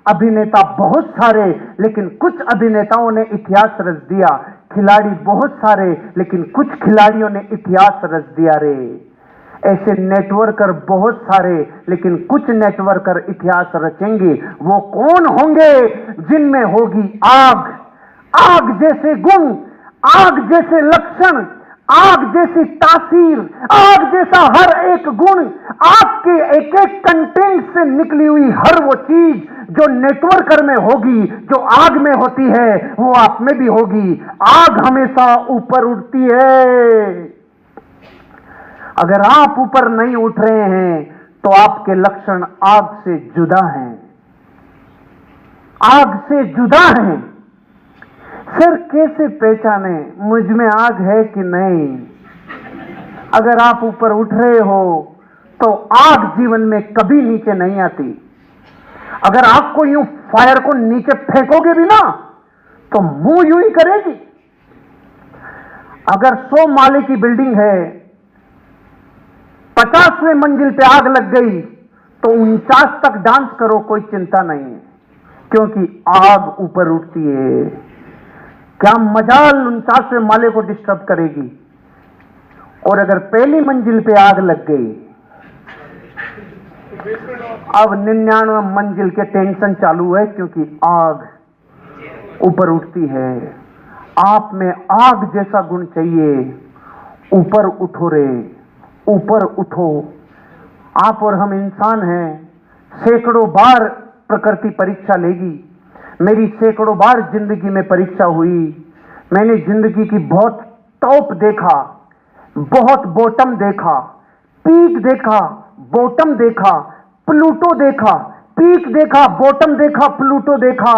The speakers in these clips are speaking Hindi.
अभिनेता बहुत सारे, लेकिन कुछ अभिनेताओं ने इतिहास रच दिया। खिलाड़ी बहुत सारे, लेकिन कुछ खिलाड़ियों ने इतिहास रच दिया रे। ऐसे नेटवर्कर बहुत सारे, लेकिन कुछ नेटवर्कर इतिहास रचेंगे। वो कौन होंगे? जिनमें होगी आग, आग जैसे गुण, आग जैसे लक्षण, आग जैसी तासीर, आग जैसा हर एक गुण, आग के एक एक कंटेंट से निकली हुई हर वो चीज जो नेटवर्कर में होगी, जो आग में होती है, वो आप में भी होगी। आग हमेशा ऊपर उठती है। अगर आप ऊपर नहीं उठ रहे हैं तो आपके लक्षण आग से जुदा हैं, आग से जुदा हैं। फिर कैसे पहचाने मुझ में आग है कि नहीं? अगर आप ऊपर उठ रहे हो तो आग जीवन में कभी नीचे नहीं आती। अगर आपको यूं फायर को नीचे फेंकोगे भी ना तो मुंह यूं ही करेगी। अगर 100 माले की बिल्डिंग है, 50वें मंजिल पे आग लग गई तो 49 तक डांस करो, कोई चिंता नहीं है, क्योंकि आग ऊपर उठती है। क्या मजाल 49वें माले को डिस्टर्ब करेगी। और अगर पहली मंजिल पे आग लग गई, अब 99वें मंजिल के टेंशन चालू है, क्योंकि आग ऊपर उठती है। आप में आग जैसा गुण चाहिए। ऊपर उठो रे, ऊपर उठो। आप और हम इंसान हैं, सैकड़ों बार प्रकृति परीक्षा लेगी। मेरी सैकड़ों बार जिंदगी में परीक्षा हुई। मैंने जिंदगी की बहुत टॉप देखा, बहुत बॉटम देखा, पीक देखा, बॉटम देखा, प्लूटो देखा, पीक देखा, बॉटम देखा, प्लूटो देखा।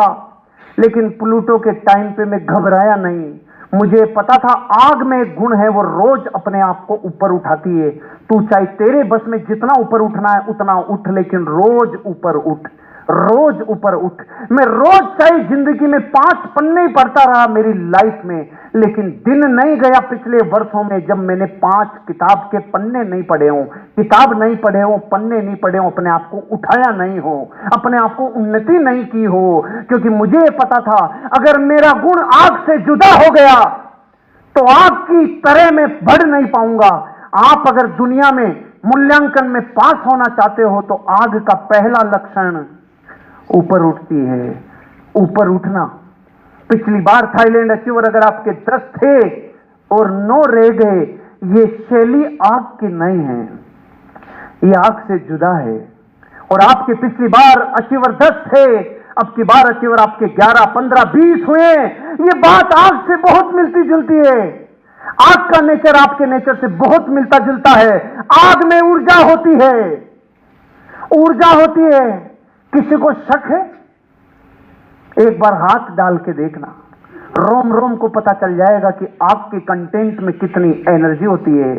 लेकिन प्लूटो के टाइम पे मैं घबराया नहीं। मुझे पता था आग में एक गुण है, वो रोज अपने आप को ऊपर उठाती है। तू चाहे तेरे बस में जितना ऊपर उठना है उतना उठ, लेकिन रोज ऊपर उठ, रोज ऊपर उठ। मैं रोज चाहे जिंदगी में 5 पन्ने ही पढ़ता रहा मेरी लाइफ में, लेकिन दिन नहीं गया पिछले वर्षों में जब मैंने 5 किताब के पन्ने नहीं पढ़े हों, किताब नहीं पढ़े हों, पन्ने नहीं पढ़े हों, अपने आप को उठाया नहीं हो, अपने आप को उन्नति नहीं की हो। क्योंकि मुझे पता था अगर मेरा गुण आग से जुदा हो गया तो आग की तरह मैं बढ़ नहीं पाऊंगा। आप अगर दुनिया में मूल्यांकन में पास होना चाहते हो तो आग का पहला लक्षण ऊपर उठती है, ऊपर उठना। पिछली बार थाईलैंड अचीवर अगर आपके 10 थे और 9 रह गए, ये शैली आग की नहीं है, ये आग से जुदा है। और आपके पिछली बार अचीवर 10 थे, अब की बार अचीवर आपके 11, 15, 20 हुए। ये बात आग से बहुत मिलती जुलती है। आग का नेचर आपके नेचर से बहुत मिलता जुलता है। आग में ऊर्जा होती है, ऊर्जा होती है। किसी को शक है? एक बार हाथ डाल के देखना, रोम रोम को पता चल जाएगा कि आग के कंटेंट में कितनी एनर्जी होती है।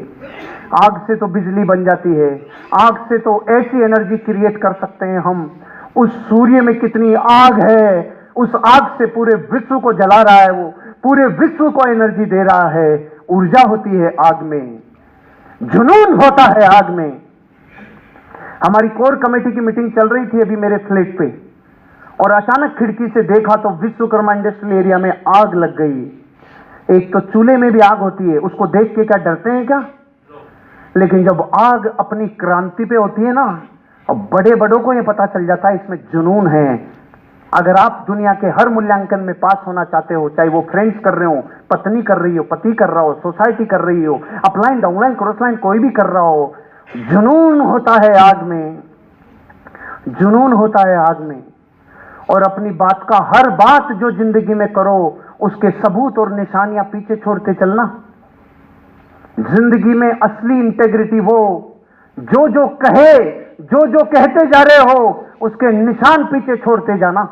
आग से तो बिजली बन जाती है, आग से तो ऐसी एनर्जी क्रिएट कर सकते हैं हम। उस सूर्य में कितनी आग है, उस आग से पूरे विश्व को जला रहा है, वो पूरे विश्व को एनर्जी दे रहा है। ऊर्जा होती है आग में, जुनून होता है आग में। हमारी कोर कमेटी की मीटिंग चल रही थी अभी मेरे फ्लैट पे, और अचानक खिड़की से देखा तो विश्वकर्मा इंडस्ट्रियल एरिया में आग लग गई। एक तो चूल्हे में भी आग होती है, उसको देख के क्या डरते हैं क्या? लेकिन जब आग अपनी क्रांति पे होती है ना, और बड़े बड़ों को ये पता चल जाता है इसमें जुनून है। अगर आप दुनिया के हर मूल्यांकन में पास होना चाहते हो, चाहे वो फ्रेंड्स कर रहे हो, पत्नी कर रही हो, पति कर रहा हो, सोसाइटी कर रही हो, अपलाइन डाउनलाइन क्रॉसलाइन कोई भी कर रहा हो, जुनून होता है आग में, जुनून होता है आग में। और अपनी बात का हर बात जो जिंदगी में करो उसके सबूत और निशानियां पीछे छोड़ते चलना। जिंदगी में असली इंटेग्रिटी वो जो जो कहे, जो जो कहते जा रहे हो उसके निशान पीछे छोड़ते जाना।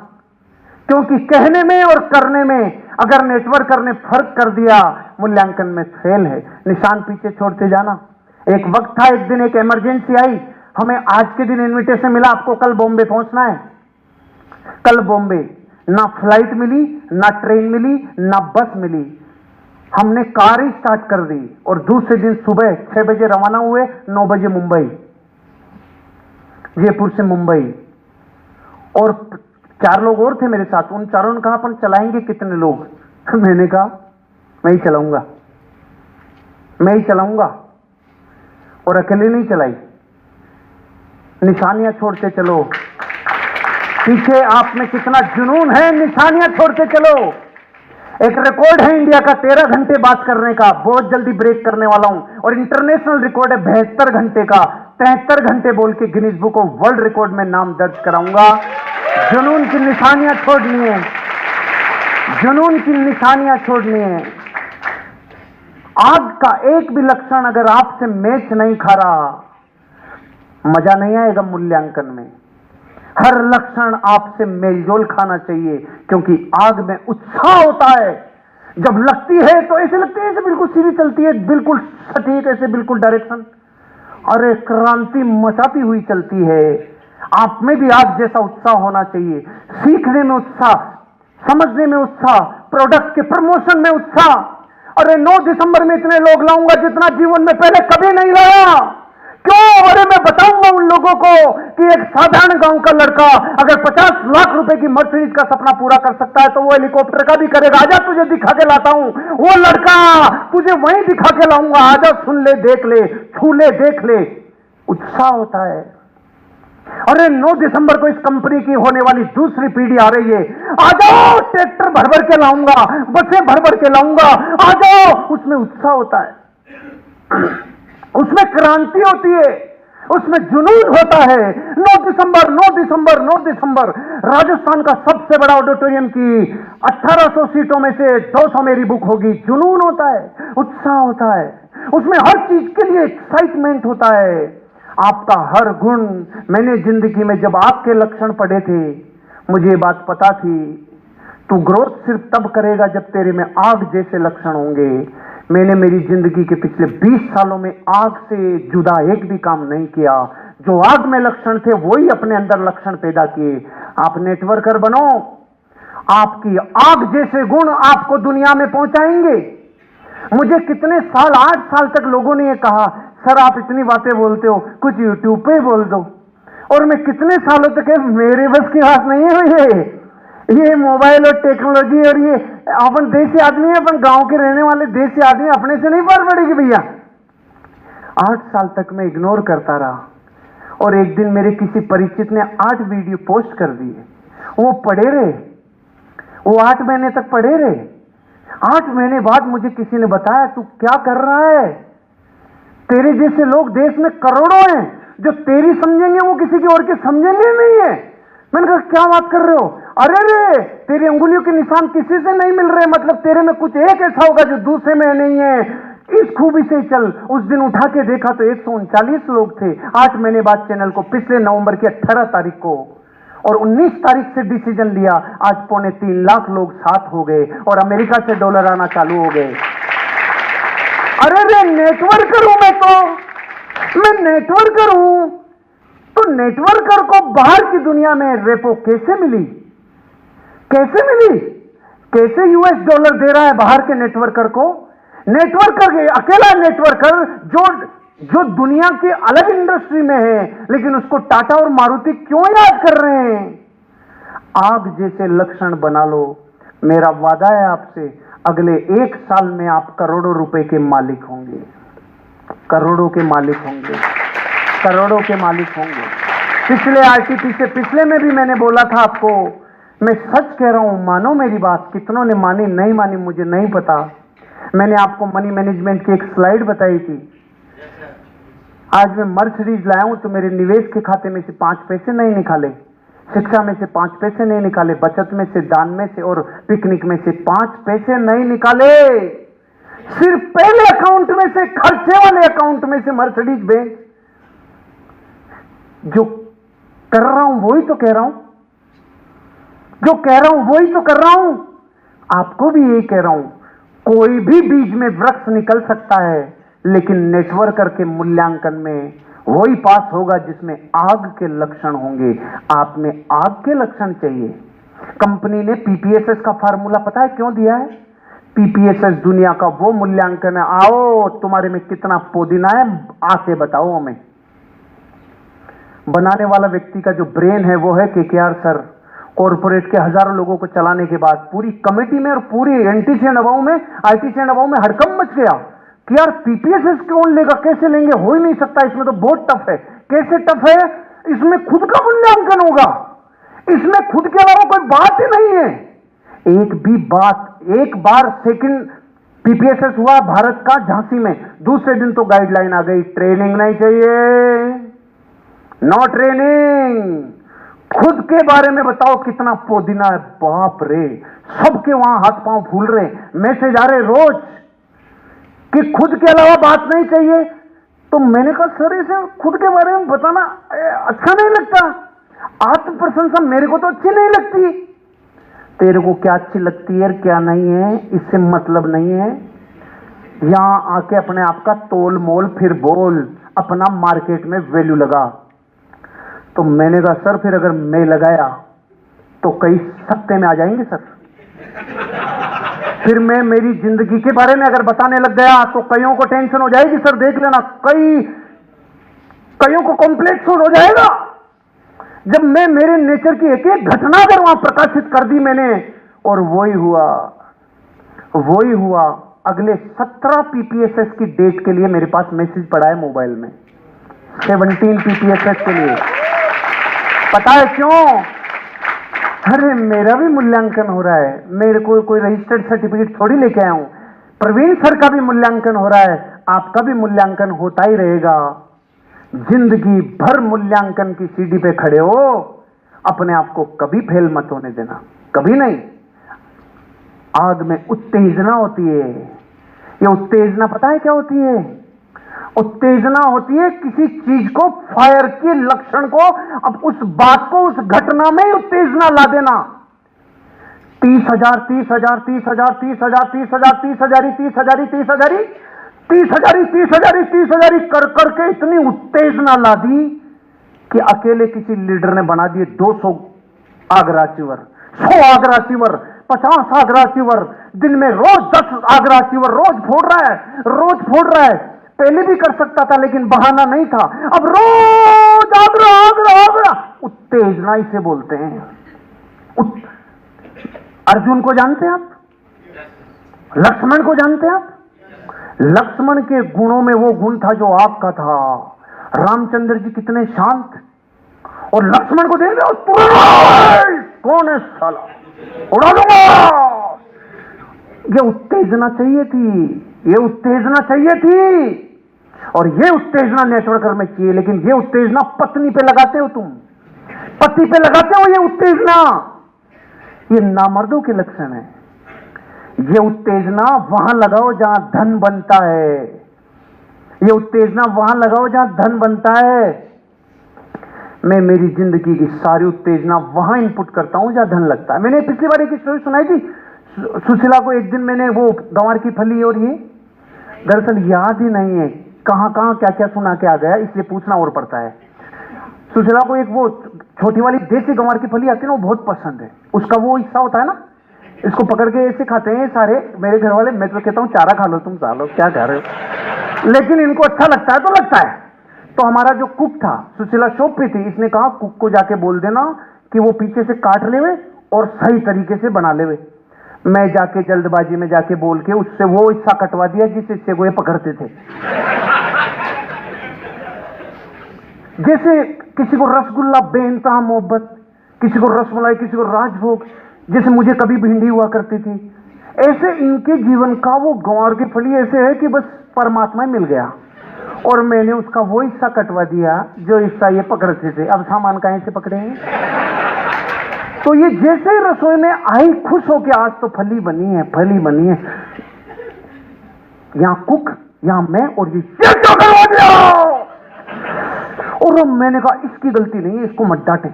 क्योंकि कहने में और करने में अगर नेटवर्कर ने फर्क कर दिया, मूल्यांकन में फेल है। निशान पीछे छोड़ते जाना। एक वक्त था, एक दिन एक इमरजेंसी आई, हमें आज के दिन इनविटेशन मिला, आपको कल बॉम्बे पहुंचना है। कल बॉम्बे, ना फ्लाइट मिली, ना ट्रेन मिली, ना बस मिली। हमने कार ही स्टार्ट कर दी और दूसरे दिन सुबह 6 बजे रवाना हुए, 9 बजे मुंबई, जयपुर से मुंबई। और 4 लोग और थे मेरे साथ। उन चारों ने कहा अपन चलाएंगे कितने लोग? मैंने कहा मैं ही चलाऊंगा, मैं ही चलाऊंगा। और अकेले नहीं चलाई, निशानियां छोड़ते चलो। पीछे आप में कितना जुनून है, निशानियां छोड़ते चलो। एक रिकॉर्ड है इंडिया का 13 घंटे बात करने का, बहुत जल्दी ब्रेक करने वाला हूं। और इंटरनेशनल रिकॉर्ड है 72 घंटे का। 73 घंटे बोल के Guinness book of world record में नाम दर्ज कराऊंगा। जुनून की निशानियां छोड़नी है, जुनून की निशानियां छोड़नी है। आग का एक भी लक्षण अगर आपसे मैच नहीं खा रहा, मजा नहीं आएगा मूल्यांकन में। हर लक्षण आपसे मेलजोल खाना चाहिए, क्योंकि आग में उत्साह होता है। जब लगती है तो ऐसे लगती है, ऐसे बिल्कुल सीधी चलती है, बिल्कुल सटीक, ऐसे बिल्कुल डायरेक्शन। अरे क्रांति मचाती हुई चलती है। आप में भी आग जैसा उत्साह होना चाहिए। सीखने में उत्साह, समझने में उत्साह, प्रोडक्ट के प्रमोशन में उत्साह। अरे 9 दिसंबर में इतने लोग लाऊंगा जितना जीवन में पहले कभी नहीं लाया। क्यों? अरे मैं बताऊंगा उन लोगों को कि एक साधारण गांव का लड़का अगर 50 लाख रुपए की मर्सिडीज का सपना पूरा कर सकता है तो वो हेलीकॉप्टर का भी करेगा। आजा तुझे दिखा के लाता हूं, वो लड़का तुझे वहीं दिखा के लाऊंगा। आजा, सुन ले, देख ले, छू ले, देख ले। उत्साह होता है। अरे 9 दिसंबर को इस कंपनी की होने वाली दूसरी पीढ़ी आ रही है। आ जाओ, ट्रैक्टर भर भर के लाऊंगा, बसें भर भर के लाऊंगा। आ जाओ। उसमें उत्साह होता है, उसमें क्रांति होती है, उसमें जुनून होता है। 9 दिसंबर, 9 दिसंबर, 9 दिसंबर। राजस्थान का सबसे बड़ा ऑडिटोरियम की 1800 सीटों में से 200 मेरी बुक होगी। जुनून होता है, उत्साह होता है, उसमें हर चीज के लिए एक्साइटमेंट होता है। आपका हर गुण, मैंने जिंदगी में जब आपके लक्षण पढ़े थे, मुझे ये बात पता थी, तू ग्रोथ सिर्फ तब करेगा जब तेरे में आग जैसे लक्षण होंगे। मैंने मेरी जिंदगी के पिछले 20 सालों में आग से जुदा एक भी काम नहीं किया। जो आग में लक्षण थे वही अपने अंदर लक्षण पैदा किए। आप नेटवर्कर बनो, आपकी आग जैसे गुण आपको दुनिया में पहुंचाएंगे। मुझे कितने साल, 8 साल तक लोगों ने ये कहा, सर आप इतनी बातें बोलते हो, कुछ यूट्यूब पे बोल दो। और मैं कितने सालों तक मेरे बस की बात नहीं है ये मोबाइल और टेक्नोलॉजी। और ये अपन देसी आदमी है, अपन गांव के रहने वाले देसी आदमी, अपने से नहीं पार पड़ेगी भैया। 8 साल तक मैं इग्नोर करता रहा। और एक दिन मेरे किसी परिचित ने 8 वीडियो पोस्ट कर दिए। वो पढ़े रहे, वो 8 महीने तक पढ़े रहे। 8 महीने बाद मुझे किसी ने बताया, तू क्या कर रहा है? तेरे जैसे लोग देश में करोड़ों हैं, जो तेरी समझेंगे वो किसी की और की समझेंगे नहीं है। मैंने कहा क्या बात कर रहे हो? अरे रे, तेरी अंगुलियों के निशान किसी से नहीं मिल रहे, मतलब तेरे में कुछ एक ऐसा होगा जो दूसरे में नहीं है। इस खूबी से चल। उस दिन उठा के देखा तो 139 लोग थे। 8 महीने बाद चैनल को, पिछले नवंबर की 18 तारीख को, और 19 तारीख से डिसीजन लिया। आज 3.25 लाख लोग साथ हो गए और अमेरिका से डॉलर आना चालू हो गए। अरे रे, नेटवर्कर हूं मैं नेटवर्कर हूं। तो नेटवर्कर को बाहर की दुनिया में रेपो कैसे मिली? कैसे मिली? कैसे $US दे रहा है बाहर के नेटवर्कर को? नेटवर्कर, अकेला नेटवर्कर जो दुनिया के अलग इंडस्ट्री में है, लेकिन उसको टाटा और मारुति क्यों याद कर रहे हैं? आग जैसे लक्षण बना लो। मेरा वादा है आपसे, अगले 1 साल में आप करोड़ों रुपए के मालिक होंगे, करोड़ों के मालिक होंगे, करोड़ों के मालिक होंगे। पिछले आरटीपी से पिछले में भी मैंने बोला था आपको, मैं सच कह रहा हूं, मानो मेरी बात। कितनों ने मानी, नहीं मानी मुझे नहीं पता। मैंने आपको मनी मैनेजमेंट की एक स्लाइड बताई थी। आज मैं मर्सिडीज लाया हूं तो मेरे निवेश के खाते में से 5 पैसे नहीं निकाले, शिक्षा में से 5 पैसे नहीं निकाले, बचत में से, दान में से और पिकनिक में से 5 पैसे नहीं निकाले। सिर्फ पहले अकाउंट में से, खर्चे वाले अकाउंट में से मर्सिडीज बेंच। जो कर रहा हूं वही तो कह रहा हूं, जो कह रहा हूं वही तो कर रहा हूं। आपको भी यही कह रहा हूं, कोई भी बीज में वृक्ष निकल सकता है, लेकिन नेटवर्कर के मूल्यांकन में वही पास होगा जिसमें आग के लक्षण होंगे। आप में आग के लक्षण चाहिए। कंपनी ने पीपीएसएस का फार्मूला पता है क्यों दिया है? पीपीएसएस दुनिया का वो मूल्यांकन है। आओ, तुम्हारे में कितना पुदीना है आके बताओ हमें। बनाने वाला व्यक्ति का जो ब्रेन है वो है केकेआर सर। कॉर्पोरेट के हजारों लोगों को चलाने के बाद पूरी कमेटी में और पूरी एनटीसी नवाऊ में, आईटीसी नवाऊ में हड़कंप मच गया कि यार पीपीएसएस कौन लेगा, कैसे लेंगे, हो ही नहीं सकता, इसमें तो बहुत टफ है। कैसे टफ है? इसमें खुद का मूल्यांकन होगा, इसमें खुद के अलावा कोई बात ही नहीं है, एक भी बात। एक बार सेकंड पीपीएसएस हुआ भारत का झांसी में, दूसरे दिन तो गाइडलाइन आ गई, ट्रेनिंग नहीं चाहिए, नो ट्रेनिंग, खुद के बारे में बताओ कितना पुदीना है। बाप रे, सबके वहां हाथ पांव फूल रहे, मैसेज आ रहे रोज कि खुद के अलावा बात नहीं चाहिए। तो मैंने कहा सर इसे खुद के बारे में बताना अच्छा नहीं लगता, आत्म प्रशंसा मेरे को तो अच्छी नहीं लगती। तेरे को क्या अच्छी लगती है क्या नहीं है इससे मतलब नहीं है, यहां आके अपने आप का तोल मोल फिर बोल, अपना मार्केट में वैल्यू लगा। तो मैंने कहा सर फिर अगर मैं लगाया तो कई सत्ते में आ जाएंगे सर, फिर मैं मेरी जिंदगी के बारे में अगर बताने लग गया तो कईयों को टेंशन हो जाएगी सर, देख लेना, कईयों को कॉम्प्लेक्स हो जाएगा। जब मैं मेरे नेचर की एक एक घटना अगर वहां प्रकाशित कर दी मैंने, और वही हुआ। अगले 17 पीपीएसएस की डेट के लिए मेरे पास मैसेज पड़ा है मोबाइल में, 17 पीपीएसएस के लिए। पता है क्यों? अरे मेरा भी मूल्यांकन हो रहा है, मेरे को कोई रजिस्टर्ड सर्टिफिकेट थोड़ी लेके आया हूं, प्रवीण सर का भी मूल्यांकन हो रहा है, आपका भी मूल्यांकन होता ही रहेगा। जिंदगी भर मूल्यांकन की सीढ़ी पे खड़े हो, अपने आप को कभी फेल मत होने देना, कभी नहीं। आग में उत्तेजना होती है, ये उत्तेजना पता है क्या होती है? उत्तेजना होती है किसी चीज को, फायर के लक्षण को, अब उस बात को उस घटना में उत्तेजना ला देना। 30,000 30,000 30,000 30,000 30,000 30,000 30,000 30,000 30,000 30,000 30,000 कर करके इतनी उत्तेजना ला दी कि अकेले किसी लीडर ने बना दिए 200 आगरा चिवर, 100 आगरा चिवर, 50 आगरा चिवर, दिन में रोज 10 आगरा चिवर रोज फोड़ रहा है। पहले भी कर सकता था लेकिन बहाना नहीं था, अब रोज आगरा आगरा आगरा, उत्तेजना इसे बोलते हैं। अर्जुन को जानते हैं आप? लक्ष्मण को जानते हैं आप? लक्ष्मण के गुणों में वो गुण था जो आपका था। रामचंद्र जी कितने शांत, और लक्ष्मण को देख रहे कौन है साला, उड़ा दूंगा। ये उत्तेजना चाहिए थी, और ये उत्तेजना नेटवर्कर में चाहिए। लेकिन ये उत्तेजना पत्नी पे लगाते हो तुम, पति पे लगाते हो ये उत्तेजना, ये नामर्दों के लक्षण है। ये उत्तेजना वहां लगाओ जहां धन बनता है, ये उत्तेजना वहां लगाओ जहां धन बनता है। मैं मेरी जिंदगी की सारी उत्तेजना वहां इनपुट करता हूं जहां धन लगता है। मैंने पिछली बार एक स्टोरी सुनाई थी, सुशीला को एक दिन मैंने वो गंवार की फली और ये दरअसल याद ही नहीं है कहां क्या क्या सुना के आ गया, इसलिए पूछना और पड़ता है। सुशीला को एक वो छोटी वाली देसी गंवार की फली आती है ना, वो बहुत पसंद है। उसका वो हिस्सा होता है ना, इसको पकड़ के ऐसे खाते हैं सारे मेरे घर वाले। मैं तो कहता हूँ चारा खा लो तुम, सालो क्या कह रहे हो, लेकिन इनको अच्छा लगता है तो लगता है। तो हमारा जो कुक था, सुशीला शॉप पे थी, इसने कहा कुक को जाके बोल देना कि वो पीछे से काट लेवे और सही तरीके से बना लेवे। मैं जाके जल्दबाजी में जाके बोल के उससे वो हिस्सा कटवा दिया जिस हिस्से को ये पकड़ते थे। जैसे किसी को रसगुल्ला बेइंतहा मोहब्बत, किसी को रसमलाई, किसी को राजभोग, जैसे मुझे कभी भिंडी हुआ करती थी, ऐसे इनके जीवन का वो गंवार की फली ऐसे है कि बस परमात्मा मिल गया, और मैंने उसका वो हिस्सा कटवा दिया जो हिस्सा ये पकड़ते थे। अब सामान कहीं से पकड़े हैं? तो ये जैसे ही रसोई में आई खुश हो के, आज तो फली बनी है, यहां कुक, यहां मैं, और ये क्या करवा दिया। और मैंने कहा इसकी गलती नहीं है, इसको मत डांटे,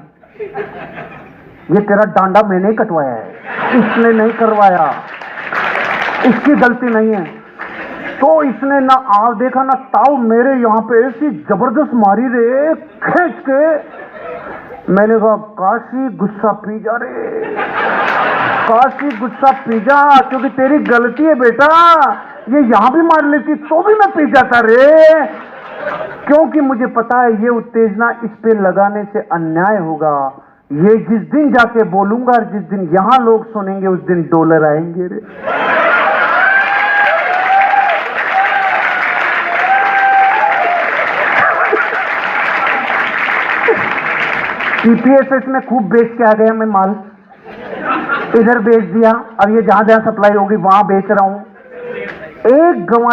ये तेरा डांडा मैंने ही कटवाया है, इसने नहीं करवाया, इसकी गलती नहीं है। तो इसने ना आव देखा ना ताव, मेरे यहाँ पे ऐसी जबरदस्त मारी रे खींच के। मैंने कहा काशी गुस्सा पी जा रे, काशी गुस्सा पी जा, क्योंकि तेरी गलती है बेटा, ये यहां भी मार लेती तो भी मैं पी जाता रे, क्योंकि मुझे पता है ये उत्तेजना इस पे लगाने से अन्याय होगा, ये जिस दिन जाके बोलूंगा और जिस दिन यहां लोग सुनेंगे उस दिन डॉलर आएंगे रे। टीपीएसएस में खूब बेच के आ गया मैं माल, इधर बेच दिया, अब ये जहां जहां सप्लाई होगी वहां बेच रहा हूं। एक गंवा